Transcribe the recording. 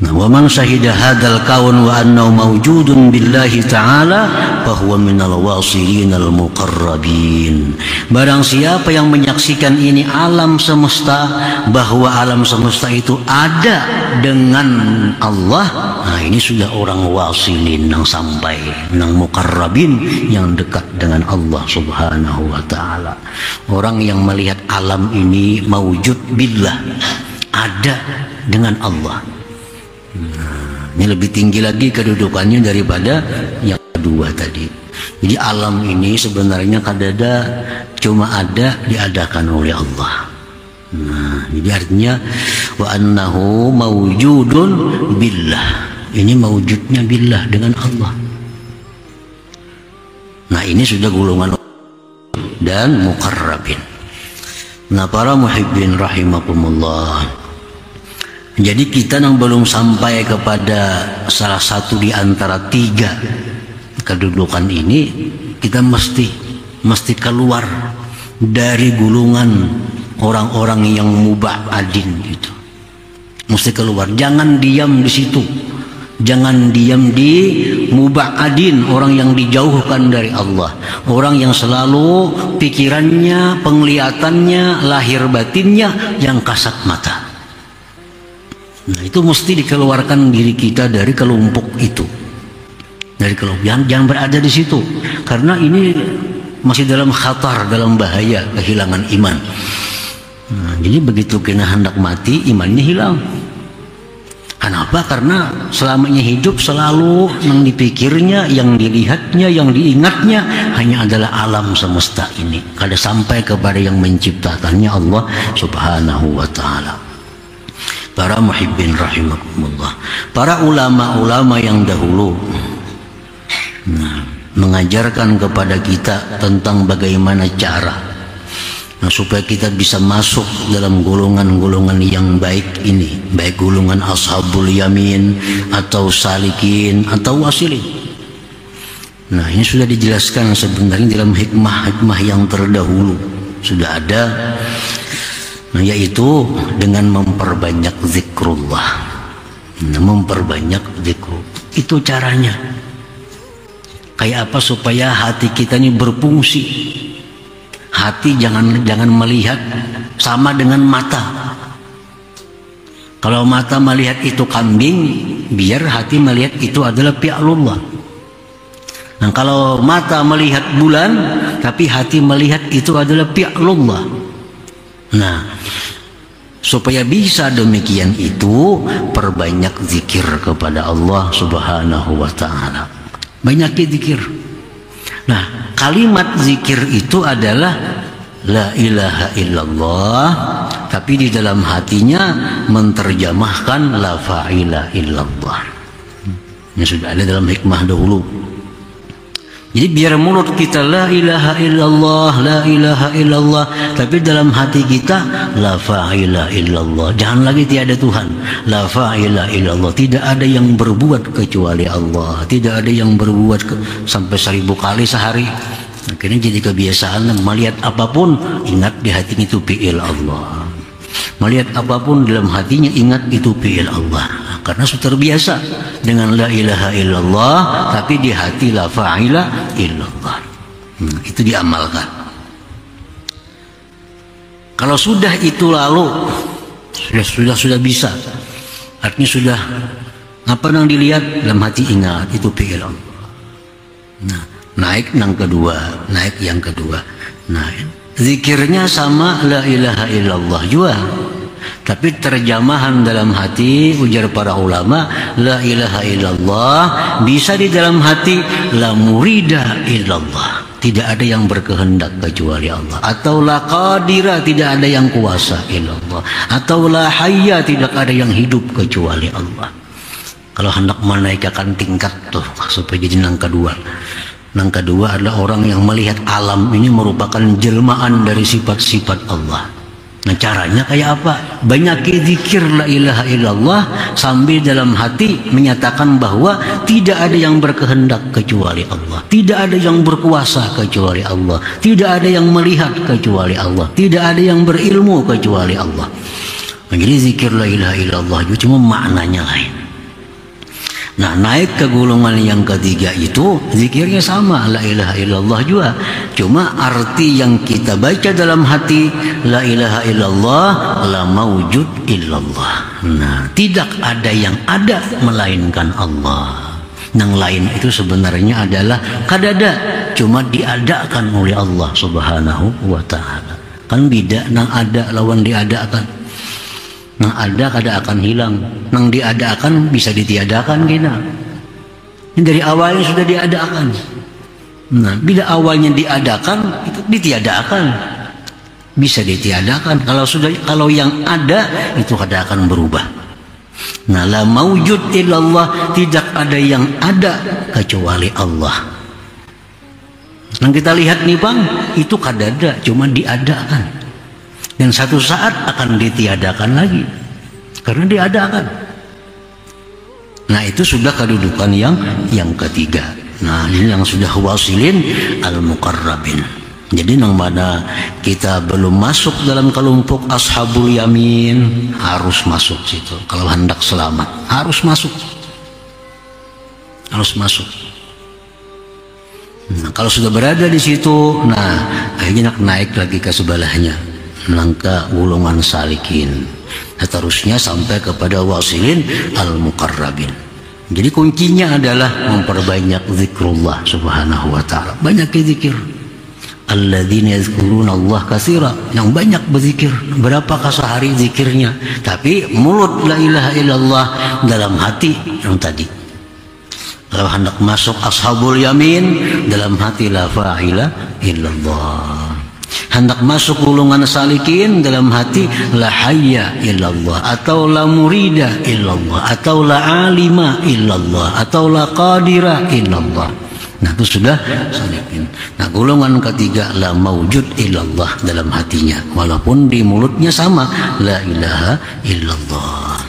Wa man syahida hadzal kaun wa annahu mawjudun billahi ta'ala fahuwa minal wasilin muqarrabin. Barang siapa yang menyaksikan ini alam semesta, bahwa alam semesta itu ada dengan Allah, nah ini sudah orang wasilin, yang sampai, yang muqarrabin, yang dekat dengan Allah subhanahu wa ta'ala. Orang yang melihat alam ini mawjud billah, ada dengan Allah. Nah, ini lebih tinggi lagi kedudukannya daripada yang kedua tadi. Jadi alam ini sebenarnya kadada cuma ada diadakan oleh Allah. Nah, jadi artinya wa annahu mawjudun billah. Ini mawjudnya billah dengan Allah. Nah, ini sudah golongan dan muqarrabin. Nah, para muhibbin rahimakumullah. Jadi kita yang belum sampai kepada salah satu di antara tiga kedudukan ini, kita mesti keluar dari gulungan orang-orang yang mubadin itu. Mesti keluar, jangan diam di situ. Jangan diam di mubadin, orang yang dijauhkan dari Allah, orang yang selalu pikirannya, penglihatannya, lahir batinnya yang kasat mata. Nah, itu mesti dikeluarkan diri kita dari kelompok itu, dari kelompok. Jangan berada di situ, karena ini masih dalam khatar, dalam bahaya kehilangan iman. Nah, jadi begitu kena hendak mati, imannya hilang. Kenapa? Karena selamanya hidup selalu yang dipikirnya, yang dilihatnya, yang diingatnya hanya adalah alam semesta ini. Kada sampai kepada yang menciptakannya, Allah subhanahu wa ta'ala. Para muhibbin rahimakumullah, para ulama-ulama yang dahulu mengajarkan kepada kita tentang bagaimana cara supaya kita bisa masuk dalam golongan-golongan yang baik ini, baik golongan ashabul yamin atau salikin atau wasilin. Nah, ini sudah dijelaskan sebenarnya dalam hikmah-hikmah yang terdahulu sudah ada. Nah, yaitu dengan memperbanyak zikrullah. Nah, memperbanyak zikrullah. Itu caranya. Kayak apa supaya hati kita ini berfungsi. Hati jangan melihat sama dengan mata. Kalau mata melihat itu kambing, biar hati melihat itu adalah fi'lullah. Nah, kalau mata melihat bulan, tapi hati melihat itu adalah fi'lullah. Nah, supaya bisa demikian itu, perbanyak zikir kepada Allah subhanahu wa ta'ala. Banyak zikir. Nah, kalimat zikir itu adalah la ilaha illallah, tapi di dalam hatinya menterjemahkan la fa'ila illallah. Ini sudah ada dalam hikmah dahulu. Jadi biar mulut kita la ilaha illallah, la ilaha illallah, tapi dalam hati kita la fa'ila illallah. Jangan lagi tiada Tuhan. La fa'ila illallah. Tidak ada yang berbuat kecuali Allah. Tidak ada yang berbuat sampai 1000 kali sehari. Akhirnya jadi kebiasaan melihat apapun ingat di hati itu fi'il Allah. Melihat apapun dalam hatinya ingat itu fi'il Allah. Karena sudah terbiasa dengan la ilaha illallah, tapi di hati la fa'ila illallah. Itu diamalkan. Kalau sudah itu lalu sudah bisa. Artinya sudah apa yang dilihat dalam hati ingat itu fi'il Allah. Nah, naik yang kedua. Nah, zikirnya sama la ilaha illallah juga. Tapi terjemahan dalam hati, ujar para ulama, la ilaha illallah bisa di dalam hati la murida illallah. Tidak ada yang berkehendak kecuali Allah. Atau la qadira, tidak ada yang kuasa illallah. Atau la hayya, tidak ada yang hidup kecuali Allah. Kalau hendak menaikkan tingkat tuh supaya jadi yang kedua. Yang kedua adalah orang yang melihat alam ini merupakan jelmaan dari sifat-sifat Allah. Nah, caranya kayak apa? Banyak zikir la ilaha illallah sambil dalam hati menyatakan bahwa tidak ada yang berkehendak kecuali Allah, tidak ada yang berkuasa kecuali Allah, tidak ada yang melihat kecuali Allah, tidak ada yang berilmu kecuali Allah. Nah, jadi zikir la ilaha illallah itu cuma maknanya lain. Nah, naik ke golongan yang ketiga itu zikirnya sama, la ilaha illallah juga. Cuma arti yang kita baca dalam hati, la ilaha illallah, la maujud illallah. Nah, tidak ada yang ada melainkan Allah. Yang lain itu sebenarnya adalah kadada, cuma diadakan oleh Allah Subhanahu wa ta'ala. Kan beda nang ada lawan diadakan. Nang ada kada akan hilang, nang diadakan bisa ditiadakan kita. Ini dari awalnya sudah diadakan. Nah, bila awalnya diadakan itu ditiadakan, bisa ditiadakan. Kalau yang ada itu kada akan berubah. Nah, la maujud illallah, tidak ada yang ada kecuali Allah. Yang kita lihat nih bang, itu kada ada, cuma diadakan. Dan satu saat akan ditiadakan lagi karena diadakan. Nah, itu sudah kedudukan yang ketiga. Nah, ini yang sudah wasilin al-muqarrabin. Jadi yang mana kita belum masuk dalam kelompok ashabul yamin, harus masuk situ. Kalau hendak selamat harus masuk, harus masuk. Nah, kalau sudah berada di situ, nah akhirnya naik lagi ke sebelahnya, melangkah golongan salikin, seterusnya sampai kepada wasilin al-muqarrabin. Jadi kuncinya adalah memperbanyak zikrullah subhanahu wa ta'ala. Banyak zikir. Alladzina yazkuruna Allah katsira, yang banyak berzikir. Berapakah sehari zikirnya? Tapi mulut la ilaha illallah, dalam hati yang tadi. Kalau hendak masuk ashabul yamin, dalam hati la fa'ila illallah. Hendak masuk golongan salikin, dalam hati la hayya illallah, atau la murida illallah, atau la alima illallah, atau la qadira illallah. Nah, itu sudah salikin. Nah, golongan ketiga la maujud illallah dalam hatinya, walaupun di mulutnya sama la ilaha illallah.